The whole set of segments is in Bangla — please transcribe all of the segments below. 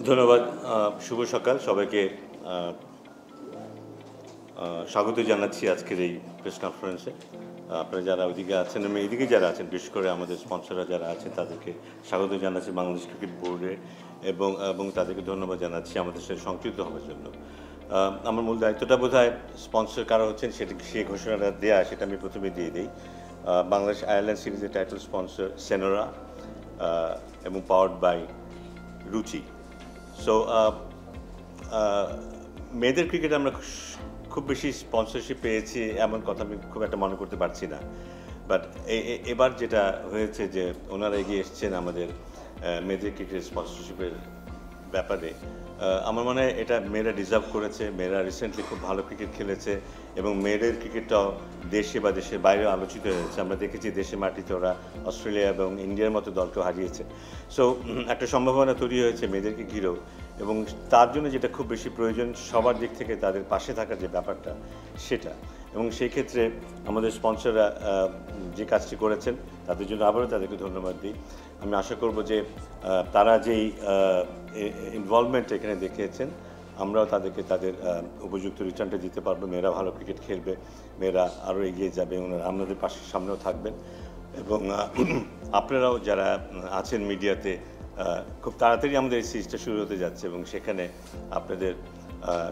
ধন্যবাদ। শুভ সকাল সবাইকে। স্বাগত জানাচ্ছি আজকের এই প্রেস কনফারেন্সে। আপনারা যারা ওইদিকে আছেন এবং এইদিকে যারা আছেন, বিশেষ করে আমাদের স্পন্সররা যারা আছেন তাদেরকে স্বাগত জানাচ্ছি বাংলাদেশ ক্রিকেট বোর্ডে এবং তাদেরকে ধন্যবাদ জানাচ্ছি আমাদের সাথে সংযুক্ত হওয়ার জন্য। আমার মূল দায়িত্বটা বোধহয় স্পন্সর কারা হচ্ছেন সেই ঘোষণাটা দেওয়া, সেটা আমি প্রথমে দিয়ে দিই। বাংলাদেশ আয়ারল্যান্ড সিরিজের টাইটেল স্পন্সর সেনোরা এবং পাওয়ার্ড বাই রুচি। সো মেয়েদের ক্রিকেটে আমরা খুব বেশি স্পন্সরশিপ পেয়েছি এমন কথা আমি খুব একটা মনে করতে পারছি না। বাট এবার যেটা হয়েছে যে ওনারা এগিয়ে এসছেন আমাদের মেয়েদের ক্রিকেট স্পন্সরশিপের ব্যাপারে। আমার মনে হয় এটা মেয়েরা ডিজার্ভ করেছে। মেয়েরা রিসেন্টলি খুব ভালো ক্রিকেট খেলেছে এবং মেয়েদের ক্রিকেটটাও দেশে বা দেশের বাইরেও আলোচিত হয়েছে। আমরা দেখেছি দেশে মাটিতে ওরা অস্ট্রেলিয়া এবং ইন্ডিয়ার মতো দলকেও হারিয়েছে। সো একটা সম্ভাবনা তৈরি হয়েছে মেয়েদেরকে ঘিরেও, এবং তার জন্য যেটা খুব বেশি প্রয়োজন সবার দিক থেকে তাদের পাশে থাকার যে ব্যাপারটা সেটা। এবং সেই ক্ষেত্রে আমাদের স্পন্সররা যে কাজটি করেছেন তাদের জন্য আবারও তাদেরকে ধন্যবাদ দিই। আমি আশা করব যে তারা যেই ইনভলভমেন্ট এখানে দেখিয়েছেন আমরাও তাদেরকে তাদের উপযুক্ত রিটার্নটা দিতে পারবো। মেয়েরা ভালো ক্রিকেট খেলবে, মেয়েরা আরও এগিয়ে যাবে, ওনারা আমাদের পাশের সামনেও থাকবেন। এবং আপনারাও যারা আছেন মিডিয়াতে, খুব তাড়াতাড়ি আমাদের এই সিরিজটা শুরু হতে যাচ্ছে এবং সেখানে আপনাদের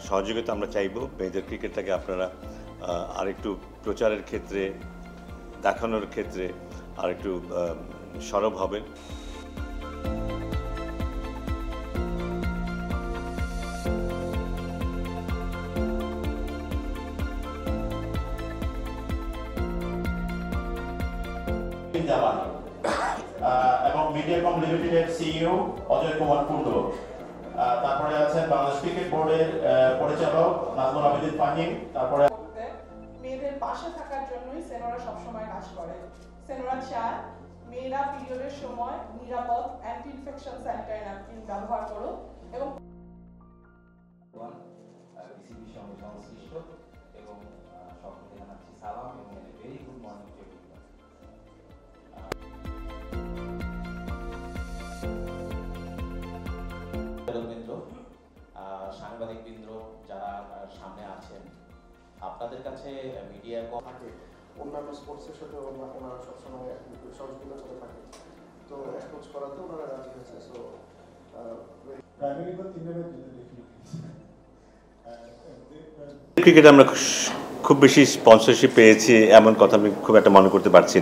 সহযোগিতা আমরা চাইব। মেয়েদের ক্রিকেটটাকে আপনারা আরেকটু প্রচারের ক্ষেত্রে, দেখানোর ক্ষেত্রে আরেকটু সরব হবেন। এবং মিডিয়াকম লিমিটেডের সিইও অজয় কুমার কুন্ডু, তারপরে আছেন বাংলাদেশ ক্রিকেট বোর্ডের পরিচালক নাজমুল আবেদিন ফাহিম। তারপরে মেয়েদের পাশে থাকার জন্যই সেনোরা সবসময় কাজ করে। সেনোরা চায় মেয়েরা পিরিয়ডের সময় নিরাপদ অ্যান্টি ইনফেকশন স্যানিটারি ন্যাপকিন ব্যবহার করুক এবং বিসিবির সঙ্গে সংশ্লিষ্ট এবং সকলকে জানাচ্ছি সালাম এবং very good morning to everyone. সাংবাদিকবৃন্দ যারা সামনে আছেন, আপনাদের কাছে মিডিয়া থাকে, অন্যান্য স্পোর্টসের সাথে ওনারা সবসময় সহযোগিতার সাথে থাকে, তো অ্যাপ্রোচ করাতে ওনারা রাজি হয়েছে। সো ক্রিকেটে আমরা খুব বেশি স্পন্সরশিপ পেয়েছি এমন কথা আমি খুব একটা মনে করতে পারছি না।